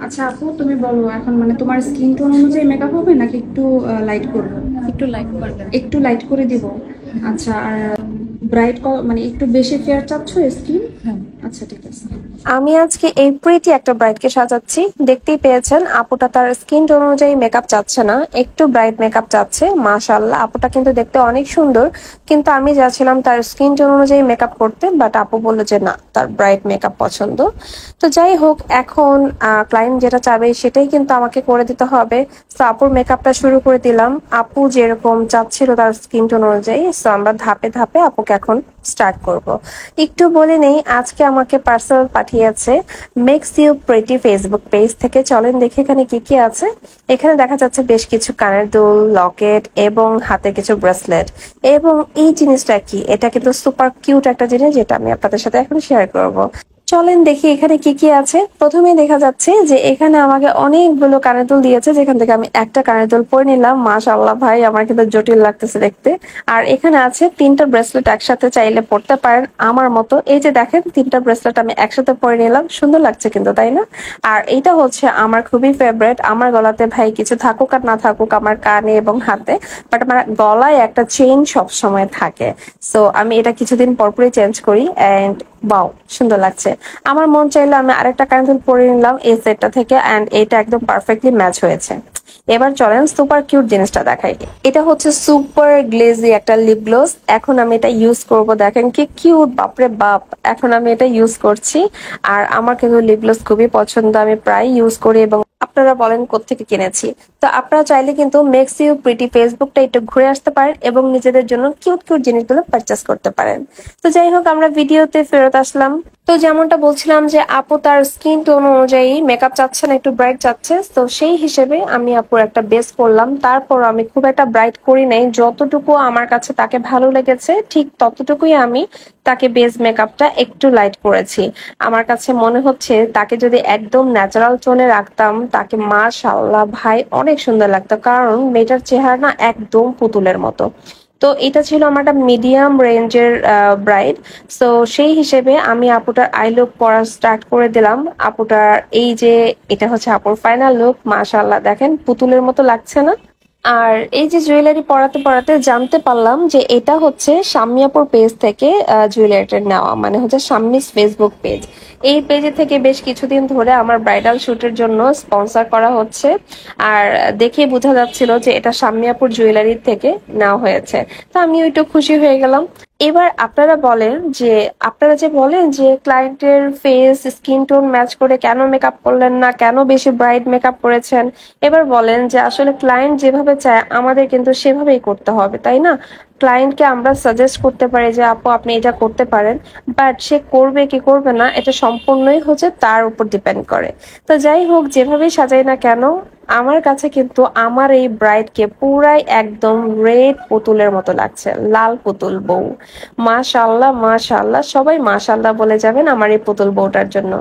আচ্ছা আপু, তুমি বলো এখন মানে তোমার স্কিন টোন অনুযায়ী মেকআপ হবে নাকি একটু লাইট করবো? একটু লাইট করবেন। একটু লাইট করে দিব। আচ্ছা, আর ব্রাইট মানে একটু বেশি ফেয়ার চাচ্ছ স্কিন? হ্যাঁ। আচ্ছা ঠিক আছে। আমি আজকে এই প্রিটি একটা ব্রাইডকে সাজাচ্ছি। দেখতেই পেয়েছেন আপুটা তার স্কিন টোন অনুযায়ী মেকআপ চাচ্ছে না, একটু ব্রাইট মেকআপ চাচ্ছে। মাশাআল্লাহ, আপুটা কিন্তু দেখতে অনেক সুন্দর, কিন্তু আমি যাচ্ছিলাম তার স্কিন টোন অনুযায়ী মেকআপ করতে, বাট আপু বললো যে না, তার ব্রাইট মেকআপ পছন্দ। তো যাই হোক, এখন ক্লায়েন্ট যেটা চাবে সেটাই কিন্তু আমাকে করে দিতে হবে। তো আপুর মেকআপটা শুরু করে দিলাম, আপু যেরকম চাচ্ছিল তার স্কিন টোন অনুযায়ী। তো আমরা ধাপে ধাপে আপুকে এখন স্টার্ট করব। একটু বলে নেই, আজকে আমাকে পার্সেল পাঠিয়েছে makes you pretty Facebook page থেকে। চলেন দেখে এখানে কি কি আছে। এখানে দেখা যাচ্ছে বেশ কিছু কানের দুল, লকেট এবং হাতে কিছু ব্রেসলেট। এবং এই জিনিসটা কি, এটা কিন্তু সুপার কিউট একটা জিনিস, যেটা আমি আপনাদের সাথে এখন শেয়ার করব। চলেন দেখি এখানে কি কি আছে। প্রথমে দেখা যাচ্ছে যে এখানে আমাকে অনেকগুলো কানের দুল দিয়েছে, যেখান থেকে আমি একটা কানের দুল পরে নিলাম। মাশাআল্লাহ ভাই, আমার কিন্তু জটিল লাগতেছে দেখতে। আর এখানে আছে তিনটা ব্রেসলেট, একসাথে চাইলে পরতে পারেন আমার মতো। এই যে দেখেন, তিনটা ব্রেসলেট আমি একসাথে পরে নিলাম, সুন্দর লাগছে কিন্তু, তাই না? আর এইটা হচ্ছে আমার খুবই ফেভারিট। আমার গলাতে ভাই কিছু থাকুক আর না থাকুক, আমার কানে এবং হাতে, বাট আমার গলায় একটা চেইন সব সময় থাকে। সো আমি এটা কিছুদিন পরপরই চেঞ্জ করি। এন্ড বাও, সুন্দর লাগছে। আমার মন চাইলে আমি আরেকটা কানের দুল পরে নিলাম এই সেটটা থেকে, এন্ড এটা একদম পারফেক্টলি ম্যাচ হয়েছে। এবার চলেন সুপার কিউট জিনিসটা দেখাই। এটা হচ্ছে সুপার গ্লেজি একটা লিপ গ্লোস। এখন আমি এটা ইউজ করব, দেখেন কি কিউট, বাপরে বাপ। এখন আমি এটা ইউজ করছি। আর আমার কিন্তু লিপ গ্লোস খুবই পছন্দ, আমি প্রায় ইউজ করি। এবং আপনারা বলেন কোত্থেকে কিনেছি। তো আপনারা চাইলে কিন্তু মেক্স ইউ প্রিটি ফেসবুকটা একটু ঘুরে আসতে পারেন এবং নিজেদের জন্য কিউট কিউট জিনিসগুলো পারচেস করতে পারেন। তো যাই হোক, আমরা ভিডিওতে ফেরত আসলাম। তো যেমনটা বলছিলাম যে আপু তার স্কিন টোন অনুযায়ী মেকআপ চাচ্ছে না, একটু ব্রাইট চাচ্ছে। তো সেই হিসেবে আমি আপুর একটা বেস করলাম। তারপর আমি খুব একটা ব্রাইট করি নাই, যতটুকু আমার কাছে তাকে ভালো লেগেছে ঠিক ততটুকুই আমি তাকে বেস মেকআপটা একটু লাইট করেছি। আমার কাছে মনে হচ্ছে তাকে যদি একদম ন্যাচারাল টোনে রাখতাম, তাকে মাশাআল্লাহ ভাই অনেক সুন্দর লাগতো, কারণ মেয়েটার চেহারা না একদম পুতুলের মতো। তো এটা ছিল আমার একটা মিডিয়াম রেঞ্জের ব্রাইড। সো সেই হিসেবে আমি আপুটার আই লুক পরা স্টার্ট করে দিলাম। আপুটার এই যে, এটা হচ্ছে আপুর ফাইনাল লুক। মাশাআল্লাহ, দেখেন পুতুলের মতো লাগছে না? আর এই যে জুয়েলারি পরাতে পরাতে জানতে পারলাম যে এটা হচ্ছে শাম্মী আপুর পেজ থেকে জুয়েলারিটা নেওয়া, মানে হচ্ছে শাম্মীস ফেসবুক পেজ। এই পেজে থেকে বেশ কিছুদিন ধরে আমার ব্রাইডাল শুটের জন্য স্পন্সর করা হচ্ছে। আর দেখে বোঝা যাচ্ছিল যে এটা শাম্মী আপুর জুয়েলারির থেকে নেওয়া হয়েছে। তো আমি একটু খুশি হয়ে গেলাম। এবার আপনারা বলেন যে, আপনারা যে বলেন যে ক্লায়েন্টের ফেস স্কিন টোন ম্যাচ করে কেন মেকআপ করলেন না, কেন বেশি ব্রাইট মেকআপ করেছেন। এবার বলেন যে আসলে ক্লায়েন্ট যেভাবে চায় আমাদের কিন্তু সেভাবেই করতে হবে, তাই না? ক্লায়েন্টকে আমরা সাজেস্ট করতে পারি যে আপু আপনি এটা করতে পারেন, বাট সে করবে কি করবে না এটা সম্পূর্ণই হচ্ছে তার উপর ডিপেন্ড করে। তো যাই হোক, যেভাবেই সাজাই না কেন, আমার কাছে কিন্তু আমার এই ব্রাইডকে পুরাই একদম রেড পুতুলের মতো লাগছে, লাল পুতুল বউ। মাশাআল্লাহ মাশাআল্লাহ, সবাই মাশাআল্লাহ বলে যাবেন আমার এই পুতুল বউটার জন্য।